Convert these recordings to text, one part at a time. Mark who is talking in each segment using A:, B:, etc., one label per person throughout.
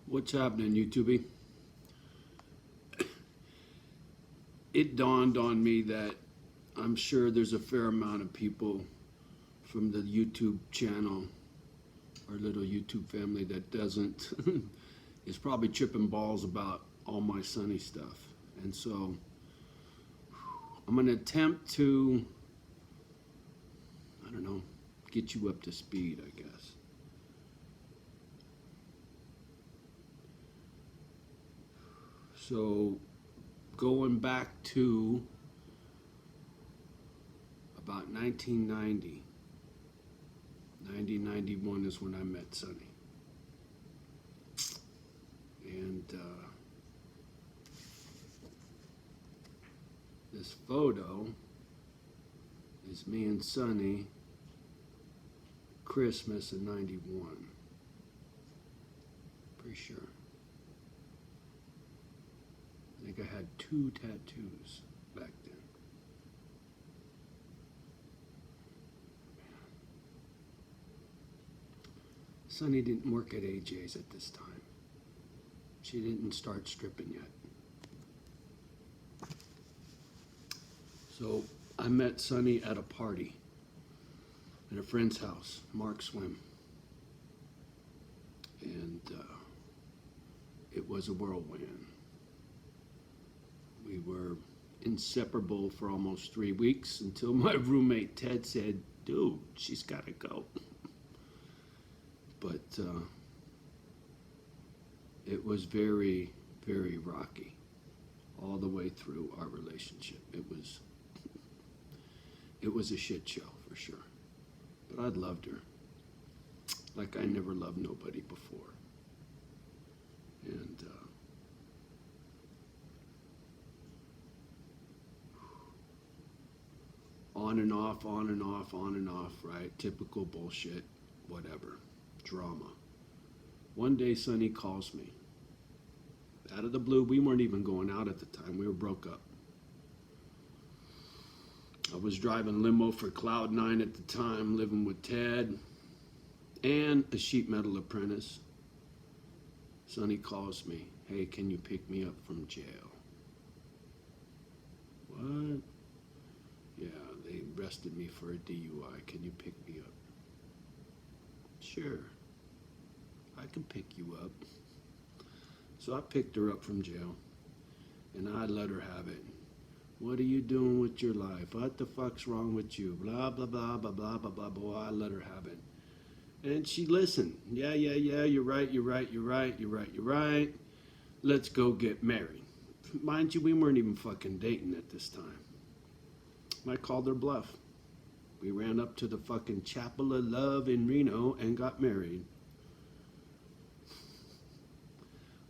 A: What's happening, YouTube? It dawned on me that I'm sure there's a fair amount of people from the YouTube channel, our little YouTube family, that doesn't, is probably tripping balls about all my Sonny stuff. And so I'm going to attempt to, I don't know, get you up to speed, I guess. So going back to about 1990, 1991 is when I met Sonny. And this photo is me and Sonny, Christmas in 91. Pretty sure. I think I had 2 tattoos back then. Sonny didn't work at AJ's at this time. She didn't start stripping yet. So I met Sonny at a party at a friend's house, Mark Swim. And it was a whirlwind. We were inseparable for almost 3 weeks until my roommate Ted said, dude, she's got to go. But it was very, very rocky all the way through our relationship. It was a shit show for sure. But I loved her like I never loved nobody before. And on and off, on and off, on and off, right? Typical bullshit, whatever, drama. One day, Sonny calls me. Out of the blue, we weren't even going out at the time. We were broke up. I was driving limo for Cloud9 at the time, living with Ted and a sheet metal apprentice. Sonny calls me, hey, can you pick me up from jail? What? Yeah, they arrested me for a DUI. Can you pick me up? Sure, I can pick you up. So I picked her up from jail, and I let her have it. What are you doing with your life? What the fuck's wrong with you? Blah, blah, blah, blah, blah, blah, blah, blah. I let her have it. And she listened. Yeah, you're right. Let's go get married. Mind you, we weren't even fucking dating at this time. I called her bluff. We ran up to the fucking Chapel of Love in Reno and got married.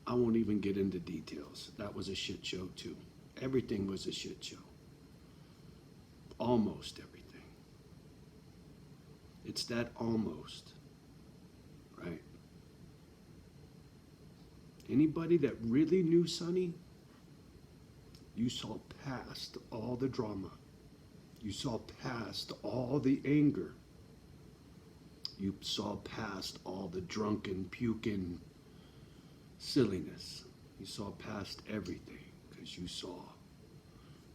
A: I won't even get into details. That was a shit show too. Everything was a shit show. Almost everything. It's that almost, right? Anybody that really knew Sonny, you saw past all the drama. You saw past all the anger. You saw past all the drunken, puking silliness. You saw past everything because you saw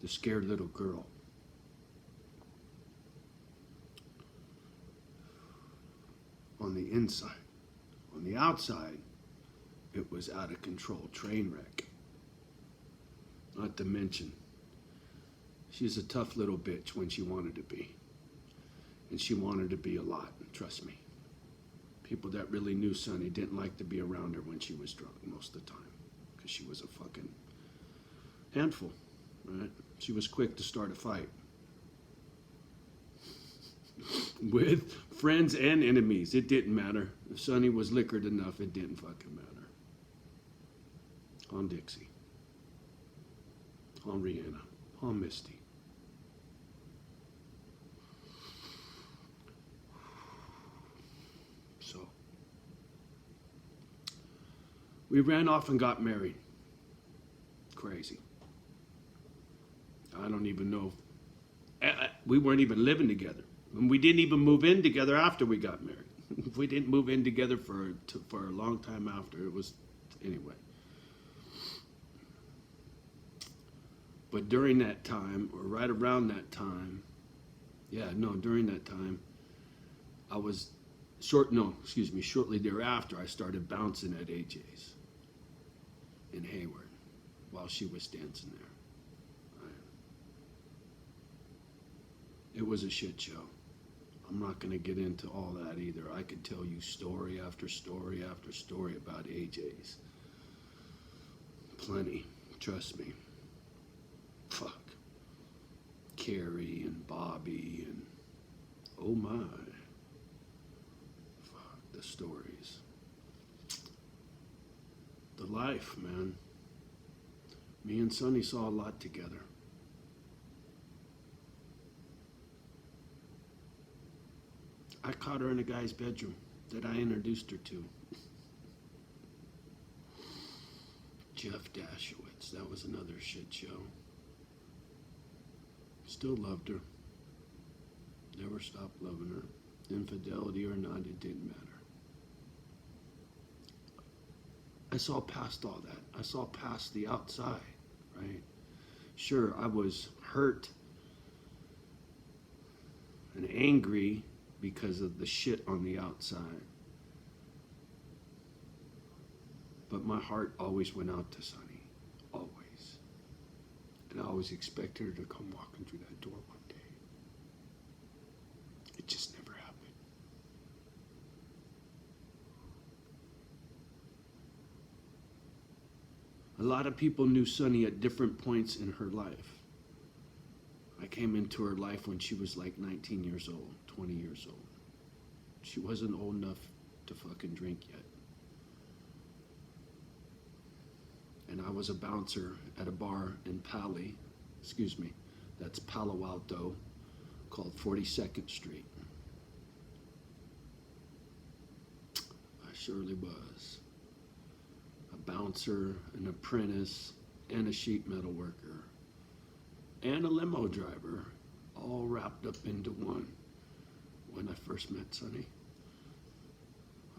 A: the scared little girl. On the inside. On the outside, it was out of control, train wreck. Not to mention, she's a tough little bitch when she wanted to be. And she wanted to be a lot, trust me. People that really knew Sonny didn't like to be around her when she was drunk most of the time. Because she was a fucking handful, right? She was quick to start a fight. With friends and enemies, it didn't matter. If Sonny was liquored enough, it didn't fucking matter. On Dixie. On Rihanna. On Misty. So, we ran off and got married. Crazy. I don't even know. We weren't even living together. And we didn't even move in together after we got married. We didn't move in together for a long time after. It was Anyway. But during that time, or right around that time, during that time, I was shortly thereafter, I started bouncing at AJ's in Hayward while she was dancing there. It was a shit show. I'm not going to get into all that either. I could tell you story after story after story about AJ's. Plenty, trust me. Fuck. Carrie and Bobby and oh my. Fuck, the stories. The life, man. Me and Sonny saw a lot together. I caught her in a guy's bedroom that I introduced her to. Jeff Dashowitz, that was another shit show. Still loved her. Never stopped loving her. Infidelity or not, it didn't matter. I saw past all that. I saw past the outside, right? Sure, I was hurt and angry because of the shit on the outside. But my heart always went out to Sonny. Always. And I always expected her to come walking through that door one day. It just never happened. A lot of people knew Sonny at different points in her life. I came into her life when she was like 19 years old, 20 years old. She wasn't old enough to fucking drink yet. And I was a bouncer at a bar in that's Palo Alto, called 42nd Street. I surely was. A bouncer, an apprentice, and a sheet metal worker, and a limo driver, all wrapped up into one when I first met Sonny.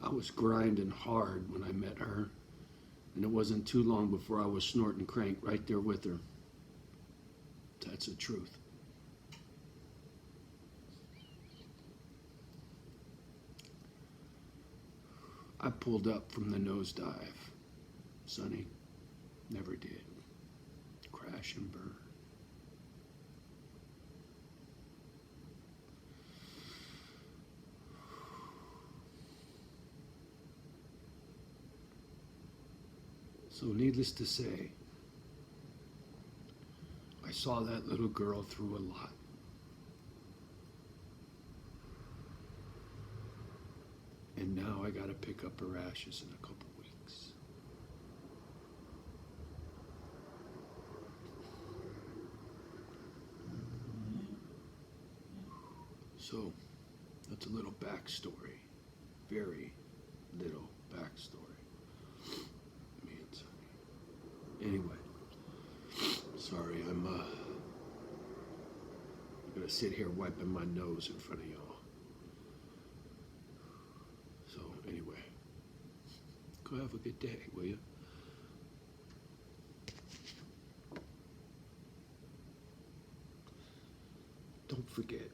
A: I was grinding hard when I met her, and it wasn't too long before I was snorting crank right there with her. That's the truth. I pulled up from the nosedive. Sonny never did. Crash and burn. So needless to say, I saw that little girl through a lot. And now I gotta pick up her ashes in a couple weeks. So, that's a little backstory. Very little backstory. Me and Sonny. Anyway, sorry, I'm gonna sit here wiping my nose in front of y'all. So, anyway, go have a good day, will you? Don't forget,